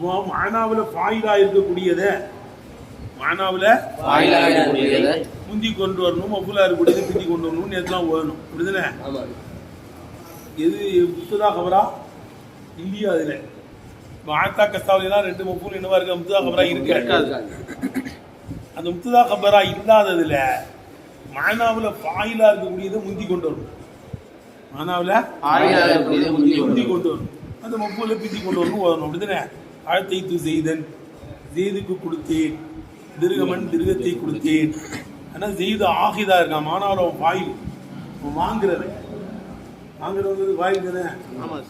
மானாவில் ஃபாயிலா இருக்கக்கூடியதை முந்தி கொண்டு வரணும், மஃபூலா இருக்கக்கூடியதை பிந்தி கொண்டு வரணும்னு எதெல்லாம் ஓடணும், அப்படிதானே? எது முப்ததா கபரா இல்லையா? அதுல ஆத்தா கஸ்தாவிலாம் ரெண்டு மஃபூல் என்னவா இருக்கு? முப்ததா கபரா இருக்காது. அந்த முப்ததா கபரா இல்லாததுல மானாவில் ஃபாயிலா இருக்கக்கூடியதை முந்தி கொண்டு வரணும், முந்தி கொண்டு வரணும், அந்த மஃபூலை பிந்தி கொண்டு வரணும் ஓடணும், அப்படிதானே? ஆழ்த்தைத்து செய்தன், ஜெய்துக்கு கொடுத்தேன், திருகமன் திருகத்தை கொடுத்தேன். ஆனால் ஜெய்து ஆகிதா இருக்கான், மானாவில் ஃபாயில் வாங்குறது வாயில் தானே,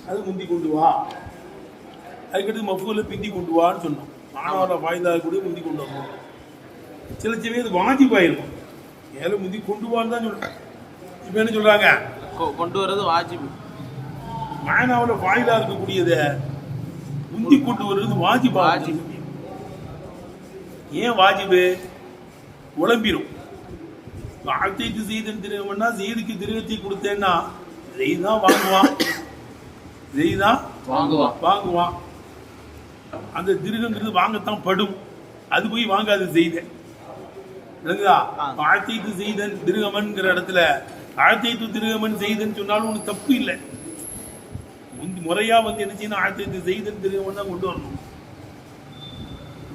அது முந்தி கொண்டு வா. அதுக்கடுத்து மஃபூலை பிந்தி கொண்டு வான்னு சொன்னோம். மானாவில் ஃபாயிலா கூட முந்தி கொண்டு வரணும். சில அது வாஜிபாயிருக்கும், ஏழை முந்தி கொண்டு வான்னு தான் சொல்றாங்க. இப்போ என்ன சொல்றாங்க? கொண்டு வர்றது வாஜிபு. மானாவில் ஃபாயிலா இருக்கக்கூடியதை முந்தி கொண்டு வர்றது வாஜிபா. ஏன் வாஜிபு? உழம்பிடும். வாழ்த்தைக்கு செய்தன் திருகம்னா செய்திக்கு திருகத்தை கொடுத்தேன்னா செய்தான் வாங்குவான். அந்த திருகங்கிறது வாங்கத்தான் படும், அது போய் வாங்காது செய்த. வாழ்த்தைக்கு செய்தன் திருகமன்கிற இடத்துல ஆழ்த்தைத்து திருகமன் செய்தன்னு சொன்னாலும் ஒன்று தப்பு இல்லை. முறையா என்ன செய்யணும்? ஆழ்த்தைத்து செய்தன் திருகமன் தான் கொண்டு வரணும்,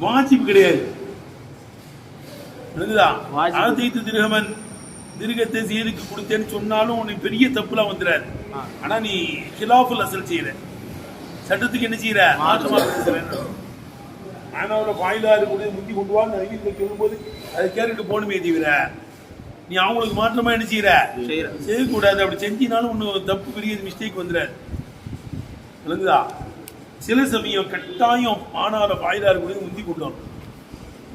வாஜிப் கிடையாது. ஆழ்த்தைத்து திருகமன் திருகத்தை செய்திக்கு கொடுத்தேன்னு சொன்னாலும் உனக்கு பெரிய தப்புலாம் வந்துடாது. ஆனா நீ ஹிலாஃபுல் அசல் செய்யற, சட்டத்துக்கு என்ன செய்யற? மாற்றமா பேசுற. ஆனாவில் ஃபாயிலா இருக்கக்கூடிய முந்தி கொண்டு வான்னு அறிவியல் சொல்லும்போது அதை கேட்டுட்டு போகணுமே தவிர நீ அவங்களுக்கு மாற்றமா என்ன செய்யக்கூடாது. அப்படி செஞ்சினாலும் ஒன்று தப்பு, பெரிய மிஸ்டேக் வந்துடாது. விளங்குதா? சில சமயம் கட்டாயம் ஆனால ஃபாயிலா இருக்கக்கூடியது முந்தி கொண்டு வரணும்,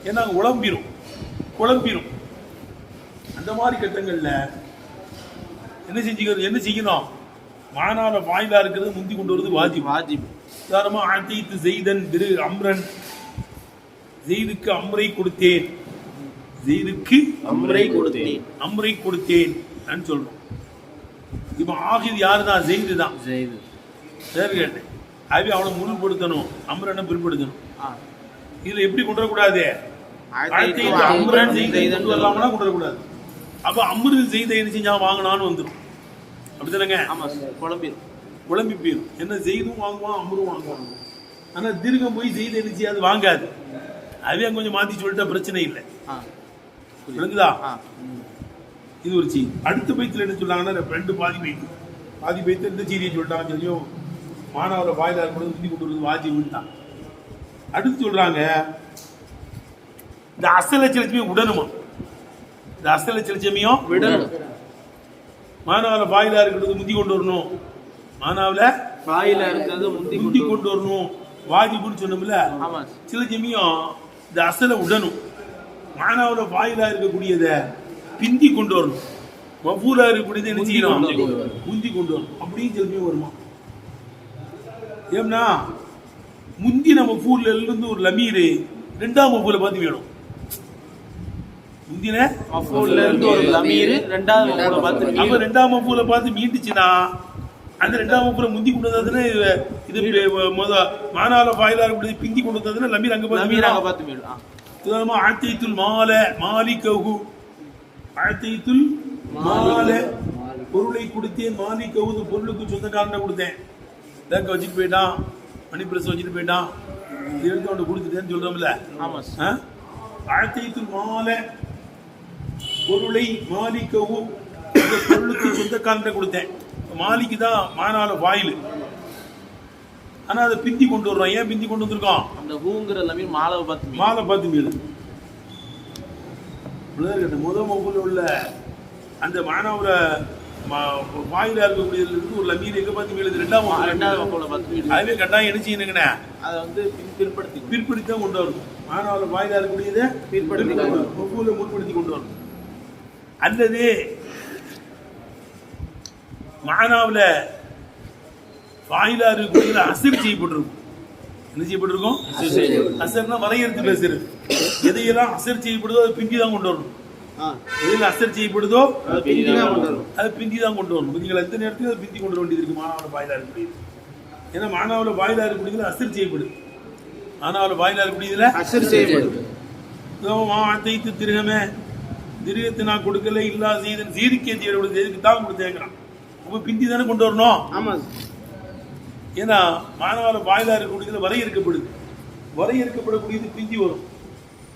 ஏன்னா குழம்பிரும். அந்த மாதிரி கட்டங்கள்ல என்ன செய்யணும்? மானால ஃபாயிலா இருக்கிறது முந்தி கொண்டு வருது வாஜிப். உதாரணமா ஆழ்த்தைத்து செய்தன் திரு அம்ரன், ஜெய்துக்கு அம்ரை கொடுத்தேன், அம்ரை கொடுத்தேன் சொல்றோம். இப்ப ஆகிது யாருதான்? ஜெய்து தான். சரி கேட்டேன். அது அவனை முன்படுத்தணும், அம்ரனை பின்படுத்தணும். இதுல எப்படி கொண்டு வரக்கூடாது? அம்ரன் செய்து வரலாம்னா கொண்டு வரக்கூடாது. அப்ப அம்ரு செய்த என்ன செஞ்சா வாங்கினான்னு வந்துடும், அப்படித்தானங்க? குழம்பி போயிடும். என்ன செய்தும் வாங்குவான், அம்ரும் வாங்குவாங்க. ஆனா திருகம் போய் செய்த என்ன செய்யாது? வாங்காது. அதே கொஞ்சம் மாத்தி சொல்லிட்டா பிரச்சனை இல்லை. விளங்குதா? இது ஒரு செய்தி. அடுத்த பைத்துல என்ன சொல்லாங்கன்னா ரெண்டு பாதி பைத்து இந்த செய்தியை சொல்லிட்டாங்க. தெரியும், மாணவரை வாயிலா கூட முந்தி கொண்டு வருது வாஜிப்தான். அடுத்து சொல்றாங்க இந்த அசல லட்சமியம் விடணுமா? இந்த அசல லட்சமியம் விடணும். மாணவரை வாயிலா இருக்கிறது முந்தி கொண்டு வரணும், மாணவல வாயிலா இருக்கிறது முந்தி கொண்டு வரணும் வாஜிப்னு சொன்னோம்ல. சில ஜமியம் இந்த அசலை விடணும், மாணவர வாயிலா இருக்கக்கூடியதை பிந்தி கொண்டு வரணும், மஃபூலா இருக்கக்கூடியதை என்ன செய்யணும்? முந்தி கொண்டு வரணும். அப்படின்னு சிலமையும் வருமா? ஏன்னா முந்தின மஃபூல்ல இருந்து ஒரு லமீரு ரெண்டாம் மஃபூலை பார்த்து வேணும். முந்தின மஃபூல்ல இருந்து ஒரு லமீரு ரெண்டாம் மஃபூலை பார்த்து, அப்ப ரெண்டாம் மஃபூலை பார்த்து மீண்டுச்சுன்னா அந்த ரெண்டாம் மஃபூலை முந்தி கொண்டு வந்ததுன்னா இது மானால வாயிலா இருக்கக்கூடியது பிந்தி கொண்டு வந்ததுன்னா லமீர் அங்க பார்த்து மீடும். உதாரணமா ஆழ்த்தைத்துல் மாலிகஹு, ஆழ்த்தைத்துல் மால பொருளை கொடுத்தேன், மாலிகஹு பொருளுக்கு சொந்தக்காரனை கொடுத்தேன். பேங்க் வச்சுட்டு போயிட்டான், மணி பிரஸ் வச்சுட்டு போயிட்டான், எடுத்து அவன் கொடுத்துட்டேன்னு சொல்றோம்ல. ஆழ்த்தைத்துல் மால பொருளை மாலிகஹு பொருளுக்கு சொந்தக்காரனை கொடுத்தேன். மாலிக்கு தான் மானால வாயில். ஆனா அதை பிந்தி கொண்டு வர்றோம். ஏன் பிந்தி கொண்டு வந்திருக்கோம்? அந்த ஹூங்கிற லமீர் மாலை பார்த்து மீது முதல் மஃபூல் உள்ள அந்த மானாவுல வாயிலா இருக்கக்கூடியதுல இருந்து ஒரு லமீர் எங்க பார்த்து மீது? ரெண்டாம் மஃபூலை பார்த்து மீது. அதுவே கட்டாயம் என்ன செய்யணுங்கண்ணே? அதை வந்து பிற்படுத்தி தான் கொண்டு வரணும். மானாவுல வாயிலா இருக்கக்கூடியதை மஃபூலை முற்படுத்தி கொண்டு வரணும். அல்லது மானாவுல வாயிலா இருக்கக்கூடியதுல அசர் செய்யப்பட்டிருக்கும். என்ன செய்யப்பட்டிருக்கும்? அசர்னா வரையறுத்து பேசுறது. எதையெல்லாம் அசர் செய்யப்படுதோ அது பிந்தி தான் கொண்டு வரணும். எதில் அசர் செய்யப்படுதோ அது பிந்தி தான் கொண்டு வரணும். நீங்கள் எந்த நேரத்துக்கு அதை பிந்தி கொண்டு வர வேண்டியது இருக்கு மானாவில் வாயிலா இருக்கக்கூடியது. ஏன்னா மானாவில் வாயிலா இருக்கக்கூடியதுல அசர் செய்யப்படுது. ஆனால் வாயிலா இருக்கக்கூடியதுல அசர் செய்யப்படுது. அத்தைத்து திருகமே திருகத்தை நான் கொடுக்கல இல்லா செய்தன் சீரிக்கே தீரோட செய்திக்கு தான் கொடுத்தேங்கிறான். அப்ப பிந்தி தானே கொண்டு வரணும். ஆமா. ஏன்னா மாணவர வாயிலா இருக்கக்கூடியதுல வரையறுக்கப்படுது. வரையறுக்கப்படக்கூடியது பிந்தி வரும்.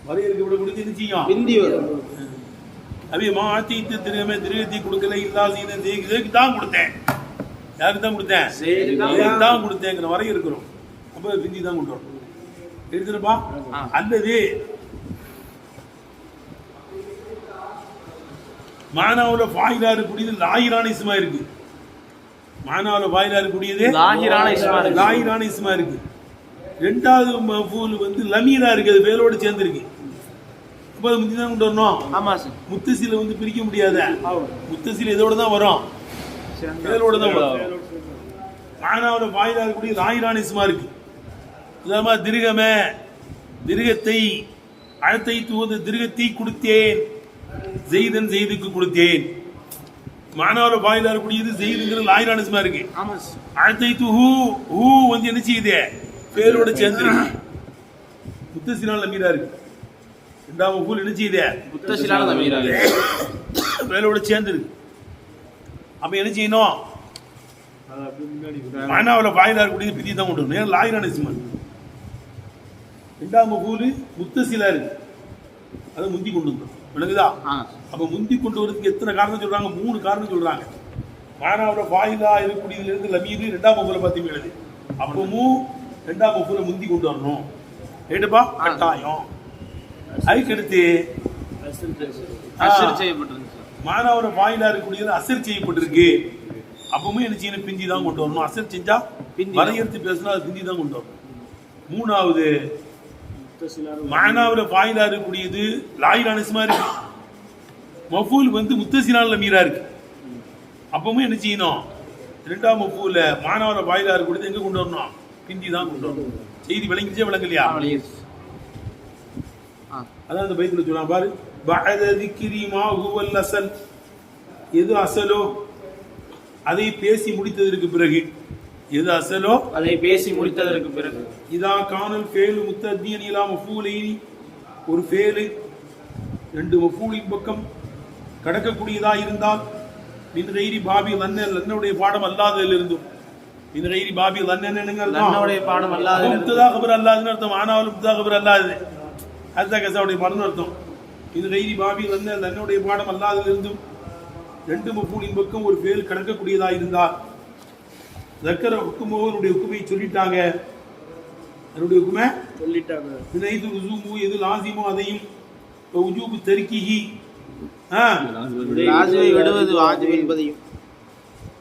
வரையறுக்கப்படக்கூடியது என்ன செய்யும்? பிந்தி வரும். அவைய அத்தைத்து திருகமே திருகத்தை கொடுக்கல இல்லா செய்தன் செய்திக்கு தான் கொடுத்தேன். யாருக்கு தான் கொடுத்தேன்? தான் கொடுத்தேங்கிற வரையறுக்கிறோம். அப்ப பிந்தி தான் கொண்டு வரணும். எடுத்துருப்பா. அல்லது மானாவுல வாயிலா இருக்கக்கூடியது லாயிரான இஸ்மா இருக்கு. மானாவுல வாயிலா இருக்கக்கூடியது லாயிரான இஸ்மா இருக்கு. ரெண்டாவது மஃபூல் வந்து லமீரா இருக்கு. அது வேலோட சேர்ந்துருக்கு. அப்ப அது முந்தி தான் கொண்டு வரணும். ஆமா சார். முத்தசில வந்து பிரிக்க முடியாத. முத்தசில இதோட தான் வரும். வேலோட தான் வரும். மானாவுல வாயிலா இருக்கக்கூடிய லாயிரான இஸ்மா இருக்கு. இல்லாம திருகமே திருகத்தை அழத்தை தூது திருகத்தை கொடுத்தேன். ஜெய்தன் ஜெய்துக்கு கொடுத்தேன். மாணவர வாயிலா இருக்கக்கூடியது ஜெய்துங்கிற லாயிரான இஸ்மா இருக்கு. அழத்தை தூ ஹூ வந்து என்ன செய்யுது? பேரோட சேர்ந்து முத்தசிலான லமீரா இருக்கு. ரெண்டாம் மஃபூல் என்ன செய்யுது? முத்தசிலான லமீரா பேரோட சேர்ந்து இருக்கு. அப்ப என்ன செய்யணும்? மாணவர வாயிலா இருக்கக்கூடியது பிந்தி தான் கொண்டு வரணும். லாயிரான இஸ்மா ரெண்டாம் மஃபூல் முத்தசிலா இருக்கு. அதை முந்தி கொண்டு வந்தோம். விளங்குதா? அப்ப முந்தி கொண்டு வரதுக்கு எத்தனை காரணம் சொல்றாங்க? 3 காரணம் சொல்றாங்க. மானாவோட வாயிலா இருக்கக்கூடியதுல இருந்து லமீது ரெண்டாம் மஃபூல பாத்தீங்க எழுது. அப்பவும் ரெண்டாம் மஃபூல முந்தி கொண்டு வரணும். ஏடுப்பா கட்டாயம். அதுக்கு அடுத்து அசர் செய்யப்பட்டிருக்கு. மானாவோட வாயிலா இருக்கக்கூடியது அசர் செய்யப்பட்டிருக்கு. அப்பவும் என்ன செய்யணும்? பிந்தி தான் கொண்டு வரணும். அசர் செஞ்சா வரையறுத்து பேசினா அது பிந்தி தான் கொண்டு வரணும். மூணாவது மானாவுல வாயிலா இருக்கக்கூடியது லாயிரான இஸ்மா இருக்கு. மஃபூல் வந்து முத்தசிலான லமீரா இருக்கு. அப்பவும் என்ன செய்யணும்? ரெண்டாம் மஃபூல மானாவுல வாயிலா இருக்கக்கூடியது எங்க கொண்டு வரணும்? பிந்தி தான் கொண்டு வரணும். செய்தி விளங்கிச்சே விளங்கலையா? அதான் அந்த பைத்துல சொல்றான் பாரு. பஅத ذிக்ரி மா ஹுவல் அஸல். எது அஸலோ அதை பேசி முடித்ததற்கு பிறகு. எது அஸலோ அதை பேசி முடித்ததற்கு பிறகு. இதா கானல் ஃபேலு முத்தத்தியன் இலா மஃபூலைனி. ஒரு ஃபேலு 2 மஃபூலின் பக்கம் கடக்கக்கூடியதா இருந்தால் மின் கைரி பாபி லன்னுடைய பாடம் அல்லாததில் இருந்தும். மின் கைரி பாபி லன்னுடைய பாடம் அல்லாத முத்ததா கபர் அல்லாதுன்னு அர்த்தம். ஆனாலும் முத்ததா கபர் அல்லாது அதுதான் கசாவுடைய பாடம் அர்த்தம். மின் கைரி பாபி லன்னுடைய பாடம் அல்லாததில் இருந்தும் 2 மஃபூலின் பக்கம் ஒரு ஃபேல் கடக்கக்கூடியதா இருந்தால் தக்கர ஹுக்குமோனுடைய ஹுக்குமை சொல்லிட்டாங்க. அதனுடைய ஹுக்குமை சொல்லிட்டாங்க. வினைது ருசூமு எது லாசிமோ அதையும் உஜூபு தர்கிஹி லாசிமை விடுவது வாஜிப் என்பதையும்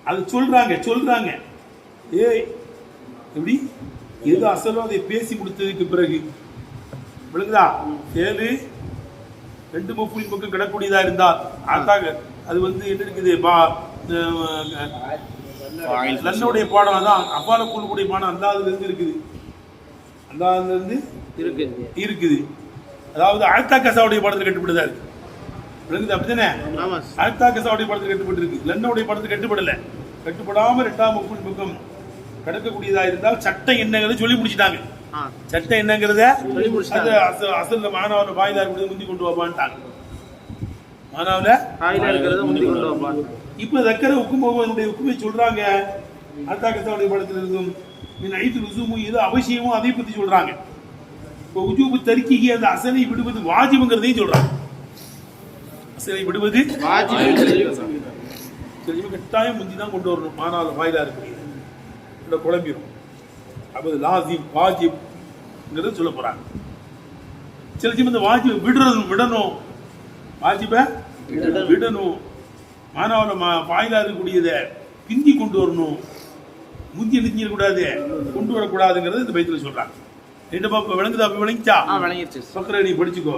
அது சொல்றாங்க. ஏய் எப்படி எது அசலோ அதை பேசி முடித்ததுக்கு பிறகு. விளங்குதா? ஏழு 2 மஃபூலின் பக்கம் கிடக்கூடியதா இருந்தால் அதாக அது வந்து என்ன இருக்குது? லன்னுடைய பாடம் அதான் அப்பால கூடக்கூடிய பாடம் அல்லாதுல இருந்து இருக்குது. அல்லாதுல இருந்து இருக்குது. அதாவது ஆழ்த்தா கசாவுடைய பாடத்தில் கட்டுப்படுதா இருக்கு. விளங்குது? அப்படித்தானே? ஆழ்த்தா கசாவுடைய பாடத்தில் கட்டுப்பட்டு இருக்கு. லன்னுடைய பாடத்தில் கட்டுப்படல. கட்டுப்படாம 2ஆம் மஃபூல் பக்கம் கடக்கக்கூடியதா இருந்தால் சட்டம் என்னங்கிறத சொல்லி முடிச்சிட்டாங்க. சட்டம் என்னங்கிறத அசல்ல மாணவர்ல வாயிலா இருக்கிறது முந்தி கொண்டு வாப்பான்ட்டாங்க. மாணவர்ல வாயிலா இருக்கிறத முந்தி கொண்டு வாப்பான். இப்ப தக்கர ஹுக்குமோனுடைய ஹுக்குமை சொல்றாங்க. ஆழ்த்தா கசாவுடைய பாடத்தில் இருந்தும் மின் ஐது ருசூமு எது அவசியமோ அதை பத்தி சொல்றாங்க. இப்போ உஜூபு தர்கிஹி அந்த அசலை விடுவது வாஜிபுங்கிறதையும் சொல்றாங்க. அசலை விடுவது வாஜிப் கட்டாயம் முந்தி தான் கொண்டு வரணும். மானால வாயிலா இருக்கக்கூடியது குழம்பிடும். அப்போ லாசிம் வாஜிப்ங்கிறது சொல்ல போறாங்க. சில இந்த வாஜிப் விடணும். வாஜிபை விடணும். மானாவில் வாயிலா இருக்கக்கூடியதை பிந்தி கொண்டு வரணும். முந்தி எழுதிடக்கூடாது, கொண்டு வரக்கூடாதுங்கிறது இந்த பைத்துல சொல்றாங்க. ரெண்டு பாப்பா விளங்குதா? விளங்கிச்சா? விளங்கிடுச்சு. பக்கரை நீ படிச்சுக்கோ.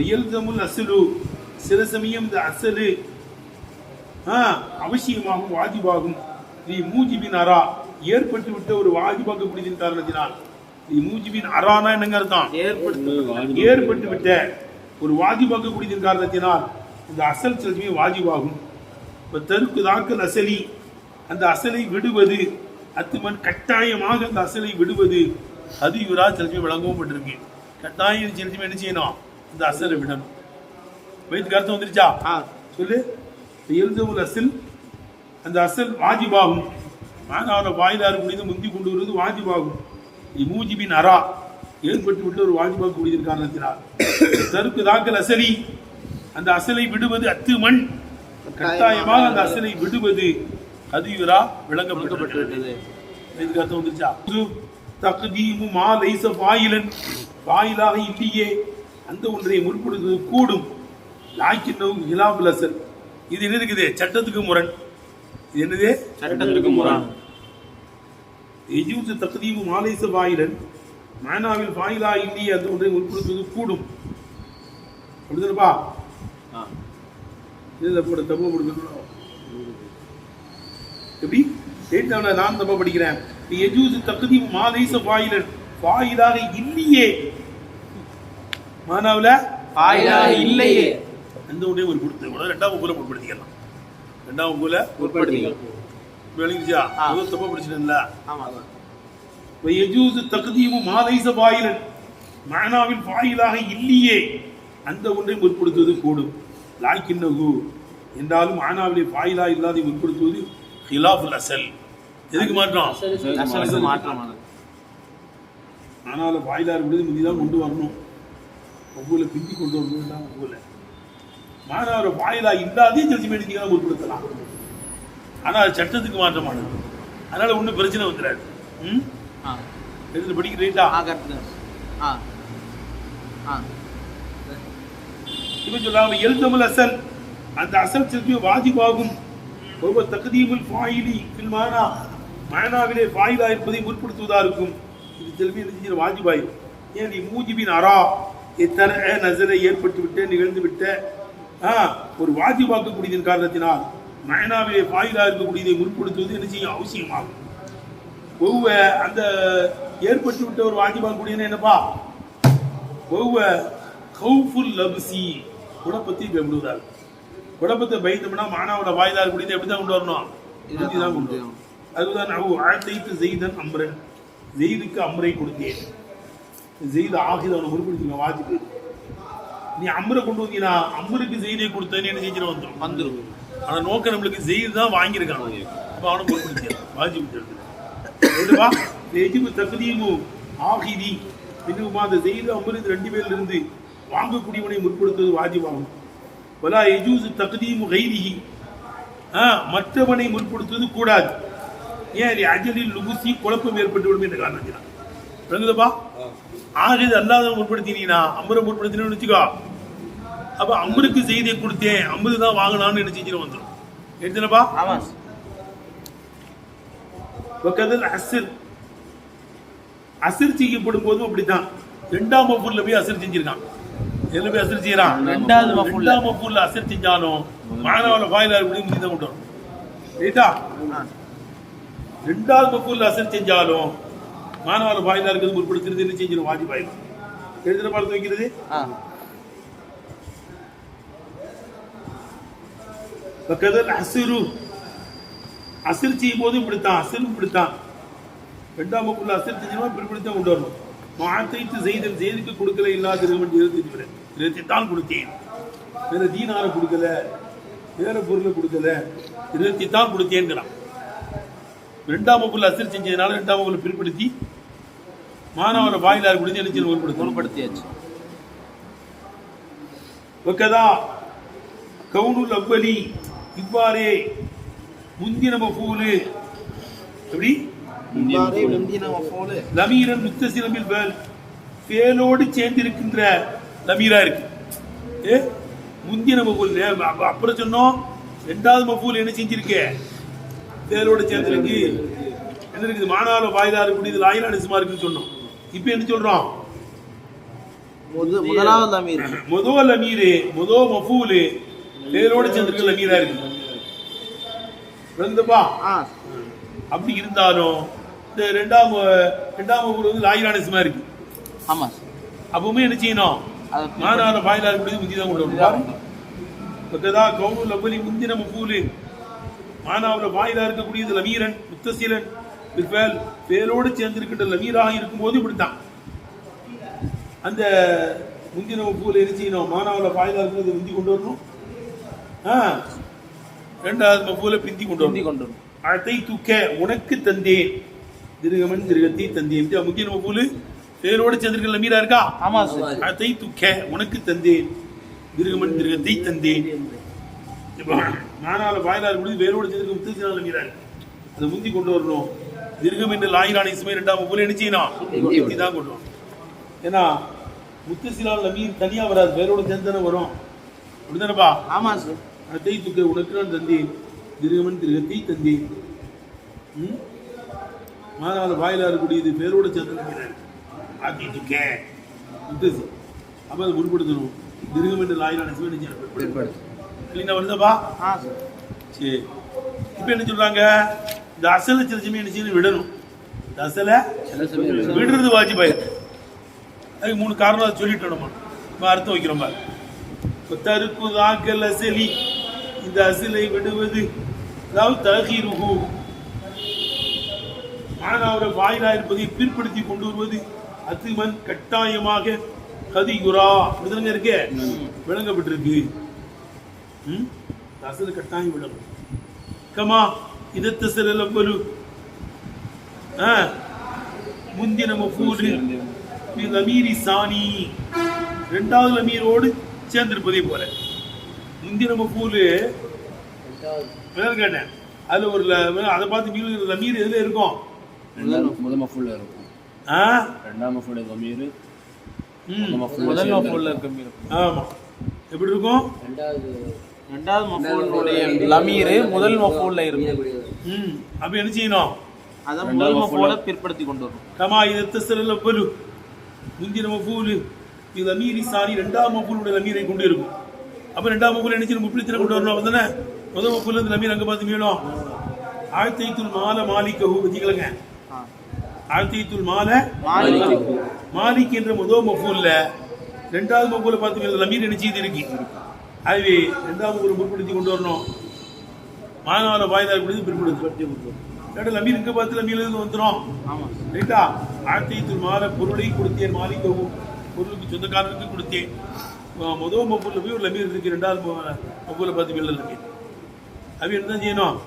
இயல்தமுல் அசலு சில சமயம் இந்த அசலு அவசியமாகும் வாஜிபாகும். நீ மூஜிபின் அரா ஏற்பட்டு விட்ட ஒரு வாஜிபாக்கக்கூடியதின் காரணத்தினால். நீ மூஜிபின் அரானா என்னங்க அர்த்தம்? ஏற்பட்டு விட்ட ஒரு வாஜிபாக்கக்கூடியதின் காரணத்தினால் இந்த அசல் சில சமயம் வாஜிபாகும். இப்போ தருக்கு தாக்கல் அசலி அந்த அசலை விடுவது அத்துமன் கட்டாயமாக அந்த அசலை விடுவது அது இவரா சிலச்சுமே விளங்கவும் பட்டிருக்கு. கட்டாயம் சிலச்சுமே என்ன செய்யணும், இந்த அசலை விடணும். வயிற்றுக்கு அர்த்தம் வந்துருச்சா? சொல்லு. எழுதவுல் அசில், அந்த அசல் வாஜிபாகும். மானாவோட வாயிலாறு கூடியது முந்தி கொண்டு வருவது வாஜிபாகும். மூஜிபின் அரா ஏற்பட்டு விட்டு ஒரு வாஜிபாக கூடியது காரணத்தினால் தருக்கு தாக்கல் அசலி, அந்த அசலை விடுவது அத்து மண், கட்டாயமாக அந்த அசலை விடுவது அது இவரா விளங்கப்பட்டுவிட்டது. இதுக்கு அர்த்தம் வந்துருச்சா? தக்தீமு மா லைஸ ஃபாயிலன், ஃபாயிலாக இல்லையே அந்த ஒன்றை முற்படுத்துவது கூடும். லாக்கின்னஹு ஹிலாஃபுல் அஸல், இது என்ன இருக்குது, சட்டத்துக்கு முரண். இது என்னது, சட்டத்துக்கு முரண். யஜூஸு தக்தீமு மா லைஸ ஃபாயிலன், மானாவில் ஃபாயிலாக இல்லையே அந்த ஒன்றை முற்படுத்துவது கூடும். அப்படிதானப்பா? இதில் போட தப்பு கொடுக்கணும். எப்படி கேட்டவன நான் தப்பா படிக்கிறேன். யஜூஸு தக்தீமு மா லைஸ ஃபாயிலன், ஃபாயிலாக இல்லையே மானாவில ஃபாயிலாக இல்லையே அந்த ஒன்றே ஒரு கொடுத்து கூட ரெண்டாம் வகுப்புல முற்படுத்திக்கலாம். ரெண்டாம் வகுப்புல முற்படுத்திக்கலாம். விளங்கிச்சா? முதல் தப்பா படிச்சிட்டேன்ல. ஆமா. யஜூஸு தக்தீமு மா லைஸ ஃபாயிலன், மானாவில் ஃபாயிலாக இல்லையே அந்த ஒன்றை முற்படுத்துவது கூடும். லாக்கின்னஹு என்றாலும் மானாவிலே ஃபாயிலா இல்லாத முற்படுத்துவது ஹிலாஃபுல் அஸல். எதுக்கு மாற்றம்? அஸலுக்கு மாற்றமானது. மானாவில ஃபாயிலா இருக்கிறது முந்திதான் கொண்டு வரணும், ஒவ்வொரு பிந்தி கொண்டு வரணும். ஒவ்வொரு மானாவில ஃபாயிலா இல்லாதே ஜட்ஜ்மெண்ட் எடுத்தீங்கன்னா முற்படுத்தலாம். ஆனால் அது சட்டத்துக்கு மாற்றமானது. அதனால ஒன்றும் பிரச்சனை வந்துடாது. படிக்கிறீங்களா? இப்ப சொல்லாம எழுத்தமுல் அசல், அந்த அசல் சிலச்சுமே வாஜிபாகும். ஒவ்வொரு தக்தீமுல் ஃபாயிலி ஃபில் மானா, மானாவிலே ஃபாயிலா இருப்பதை முற்படுத்துவதா இருக்கும். இது சிலமே என்ன வாஜிபாய். ஏன் நீ மூஜிபின் அரா இத்தர நசரை ஏற்பட்டு விட்ட நிகழ்ந்து விட்ட ஒரு வாஜிபாக்கக்கூடியதன் காரணத்தினால் மானாவிலே ஃபாயிலா இருக்கக்கூடியதை முற்படுத்துவது என்ன செய்யும், அவசியமாகும். ஒவ்வொரு அந்த ஏற்பட்டு விட்ட ஒரு வாஜிபாக்கக்கூடியது என்னப்பா, ஒவ்வொரு கௌஃபுல் லப்சி, குழப்பத்தை பயப்படுவதால். குழப்பத்தை பயந்தோம்னா மானாவோட வாயிலா இருக்கக்கூடியது எப்படி தான் கொண்டு வரணும், இப்படி தான் கொண்டு வரணும். அதுதான் ஆழ்த்தைத்து செய்தன் அம்ரன், ஜெயிதுக்கு அம்ரை கொடுத்தேன். ஜெயிது ஆகித அவனை முற்படுத்திங்க வாஜிபு. நீ அம்ரை கொண்டு வந்தீங்கன்னா அம்ருக்கு ஜெயிதை கொடுத்தேன்னு என்ன செஞ்சிட வந்துடும். ஆனா நோக்க நம்மளுக்கு ஜெயிது தான் வாங்கியிருக்கான், அப்ப அவனை முற்படுத்தியா வாஜிபு. தக்தீமு ஆகிதி இன்னும் அந்த ஜெயிது அம்ரு ரெண்டு பேர்ல இருந்து வாங்கக்கூடியவனை முற்படுத்துவது வாஜிபாகும். வலா யஜூஸு தக்தீமு கைரிஹி, மற்றவனை முற்படுத்துவது கூடாது. ஏன் அஜலில் லுபுசி, குழப்பம் ஏற்பட்டுவிடும் என்ற காரணத்தினால். விளங்குதப்பா? ஆகிது அல்லாதவன் முற்படுத்தினீங்கன்னா அம்பரை முற்படுத்தினு வச்சுக்கோ, அப்ப அம்பருக்கு செய்தியை கொடுத்தேன், அம்பது தான் வாங்கினான்னு என்ன செஞ்சிடும் வந்துடும். எடுத்துனப்பா? அசிர், அசிர் செய்யப்படும் போதும் அப்படித்தான். ரெண்டாம் மஃபூல்ல போய் அசிர் செஞ்சிருக்கான். எதுல போய் அசிர் செய்யறான்? ரெண்டாம் மஃபூல்ல அசிர் செஞ்சாலும் மானாவில ஃபாயிலா இருக்கக்கூடிய முந்தி தான் கொண்டு வரும். ரைட்டா? ரெண்டாவது மஃபூல்ல அசிர் செஞ்சாலும் மானாவில ஃபாயிலா இருக்கிறது முற்படுத்துறது என்ன செஞ்சிடும், வாஜிபாயிடும். எழுதுற பாடத்தை வைக்கிறது. அசிரு, அசிர் செய்யும் போது இப்படித்தான், அசிர் இப்படித்தான். ரெண்டாம் வகுப்புல அசிர் செஞ்சோம்னா இப்படித்தான் கொண்டு வரணும். மாத்தைத்து செய்தல், செய்திக்கு கொடுக்கல இல்லாத இருபத்தைத்தான் கொடுத்தேன், வேற தீனார கொடுக்கல, வேற பொருளை கொடுக்கல, இருபத்தைத்தான் கொடுத்தேன்கிறான். ரெண்டாம் வகுப்புல அசிர் செஞ்சதுனால ரெண்டாம் வகுப்புல பிற்படுத்தி மாணவரை வாயிலார் கொடுத்து என்ன ஒருப்படுத்தியாச்சு. ஒக்கதா கவுனுல் அவ்வலி, இவ்வாறே முந்தின மஃபூலு, எப்படி லமீரன் முத்தசிலமில் வேல், ஃபேலோடு சேர்ந்திருக்கின்ற லமீரா இருக்கு. முந்தின மஃபூல் அப்புறம் சொன்னோம். ரெண்டாவது மஃபூல் என்ன செஞ்சிருக்கு, ஃபேலோடு சேர்ந்திருக்கு. என்ன இருக்குது, மானால வாயிலா இருக்கக்கூடியது லாயிலா நிஸ்மா இருக்குன்னு சொன்னோம். இப்ப என்ன சொல்றோம், முதலாவது லமீர், முதல் லமீர், முதல் மஃபூல் ஃபேலோடு சேர்ந்திருக்க லமீரா இருக்கு. அப்படி இருந்தாலும் இந்த ரெண்டாம் மஃபூல் வந்து லாயிலா நிஸ்மா இருக்கு. ஆமா, அப்பவுமே என்ன செய்யணும், மானால வாயிலா இருக்கக்கூடியது முந்தி தான் கொண்டு வரணும். கவுனுல் அவ்வலி முந்தின மஃபூல், மானாவுல வாயிலா இருக்கக்கூடியது லமீரன் முத்தசிலன், பேலோடு சேர்ந்திருக்கின்ற லமீராக இருக்கும்போது இப்படித்தான். அந்த முந்தின பூல எரிச்சிக்கணும், மானாவில் பாயிலா இருக்கிறது முந்தி கொண்டு வரணும். ரெண்டாவது மஃபூல பிந்தி கொண்டு வரணும். அதை தூக்க உனக்கு தந்தேன், திருகமன் திருகத்தை தந்தேன். முந்தின மஃபூலு பேலோடு சேர்ந்திருக்கிற லமீரா இருக்கா? ஆமா சார். அதை தூக்க உனக்கு தந்தேன், திருகமன் திருகத்தை தந்தேன். இப்போ மானாவில் பாயிலா இருக்கிறது வேலோடு சேர்ந்திருக்க முத்தசிலான லமீரா இருக்கு, அதை முந்தி கொண்டு வரணும். திருகம் என்ற லாயிரான இஸ்மை ரெண்டாம் மஃபூல என்ன செய்யணும்? முந்தி தான் கொண்டு வரணும். ஏன்னா முத்தசிலான லமீர் தனியா வராது, வேலோடு சேர்ந்தானே வரும். அப்படிதானப்பா? ஆமா சார். அதை தூக்க உனக்கு நான் தந்தேன், திருகமன் திருகத்தை தந்தேன். மானாவில் வாயிலா இருக்கக்கூடியது பேரோட சேர்ந்து ஆத்தி தூக்க முத்தசி. அப்போ அதை முற்படுத்தணும். திருகம் என்ற லாயிரான இஸ்மை இல்லைன்னா வருதப்பா? சரி. இப்போ என்ன சொல்றாங்க? இந்த அசல சிலசமே என்ன செய்யணும்? விடணும். இந்த அசலை விடுறது வாஜிபாயிருக்கு. அதுக்கு 3 காரணம் அதை சொல்லிட்டோம். நம்ம அர்த்தம் வைக்கிறோம் பாரு. தருக்கு தாக்கல் அசலி, இந்த அசலை விடுவது, அதாவது தகீருஹு, மானாவுடைய வாயிலா இருப்பதை பிற்படுத்தி கொண்டு வருவது, அத்துமன் கட்டாயமாக கதிகுரா விடுதலைங்க இருக்கே விளங்கப்பட்டிருக்கு. அசல் கட்டாயம் விளங்கும். கமா இதத்த சில முந்தின மஃபூல் லமீரி சானி, ரெண்டாவது லமீரோடு சேர்ந்திருப்பதே போல. முந்தின மஃபூல் கேட்டேன், அதுல ஒரு அதை பார்த்து லமீர் எதுல இருக்கும்? முதல் மஃபூல்ல இருக்கும். ரெண்டாம் மஃபூல் லமீர், முதல் மஃபூல்ல இருக்கும். ஆமா, எப்படி இருக்கும்? ரெண்டாவது மஃபூலுடைய லமீர் முதல் மஃபூல்ல இருக்கும். அப்ப என்ன செய்யணும்? அத முதல் மஃபூல பிற்படுத்தி கொண்டு வரணும். கமா இதத்தஸ்ஸல் அவ்வலு, முந்தின மஃபூல் லமீரி சானி ரெண்டாம் மஃபூலுடைய லமீரை கொண்டு இருக்கும். அப்ப ரெண்டாம் மஃபூல் என்ன செய்யணும்? முப்பிலித்தில கொண்டு வரணும். அப்படிதானே? முதல் மஃபூல்ல இருந்து லமீர் அங்க பார்த்து மீளும். ஆழ்த்தைத்துல் மால மாலிகஹு வச்சுக்கலங்க. ஆழ்த்தைத்துல் மால மாலிக் என்ற முதல் மஃபூல்ல ரெண்டாவது மஃபூலை பார்த்து லமீர் என்ன செய்து இருக்கு? அதுவே ரெண்டாவது மஃபூலை முற்படுத்தி கொண்டு வரணும். மானாவில் வாய்தா கொடுத்து பிற்படுத்தி லமீர் இங்க பார்த்து லமீர் வந்துடும். ரைட்டா? ஆழ்த்தைத்துல் மால பொருளை கொடுத்தேன், மாலிக்கவும் பொருளுக்கு சொந்தக்காரருக்கு கொடுத்தேன். முதல் மஃபூல்ல போய் ஒரு லமீர் இருக்கு, ரெண்டாவது மஃபூலை பார்த்து மீள லமீர். அது என்ன செய்யணும்?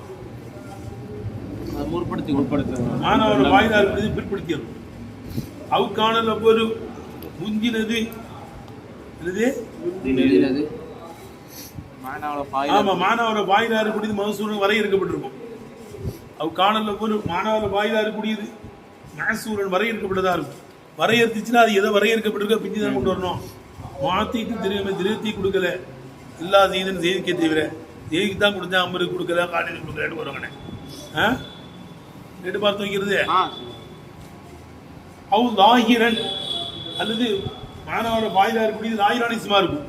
மாணவர் வாயிலா இருக்கிறது பிற்படுத்தியது. அவுக்கானல் அவ்வொரு முந்தினது ஆமா, மாணவர வாயிலா இருக்கக்கூடியது மகசூரன் வரையறுக்கப்பட்டிருக்கும். அவுக்கானல் அவ்வொரு மாணவர வாயிலா இருக்கக்கூடியது மகசூரன் வரையறுக்கப்பட்டதா இருக்கும். வரையறுத்துச்சுன்னா அது எதை வரையறுக்கப்பட்டிருக்கோ பிஞ்சு தான் கொண்டு வரணும். மாத்திட்டு திருத்தி கொடுக்கல, எல்லா செய்தன் செய்திக்கே தவிர செய்திக்கு தான் கொடுத்தேன், அம்பருக்கு கொடுக்கல, காலையில் கொடுக்கலன்னு வருவாங்கண்ணே. கேட்டு பார்த்து வைக்கிறது. அவு லாஹிரன் அல்லது மாணவரோட வாயிலா இருக்கக்கூடியது லாஹிரான இஸ்மா இருக்கும்.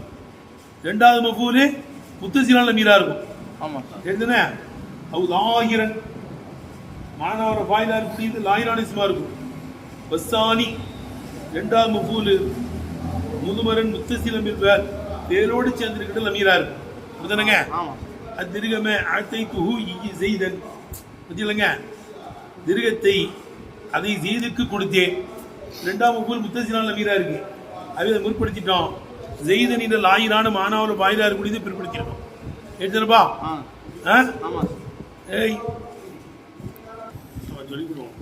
ரெண்டாவது மஃபூலு முத்தசிலான மீரா இருக்கும். ஆமா தெரியுதுண்ணே? அவு லாஹிரன் மாணவரோட வாயிலா இருக்கக்கூடியது லாஹிரான இஸ்மா இருக்கும். பஸ்ஸானி ரெண்டாவது மஃபூலு முதுமரன் முத்தசிலம் பேரோடு சேர்ந்திருக்கிட்ட லமீரா இருக்கும். புரியுதுங்க? அது திருகமே ஆழ்த்தை குஹு இ செய்தன் புரியலங்க. திருகத்தை அதை ஜெயிதுக்கு கொடுத்தேன். ரெண்டாம் மஃபூல் முத்தசிலான லமீரா இருக்கு, அதை முற்படுத்திட்டோம். ஜெயிதன் என்ற லாயிரான மானாவில் வாயிலா இருக்கக்கூடியது பிற்படுத்திட்டோம். எடுத்துப்பா. ஏய் சொல்லிக் கொடுவோம்.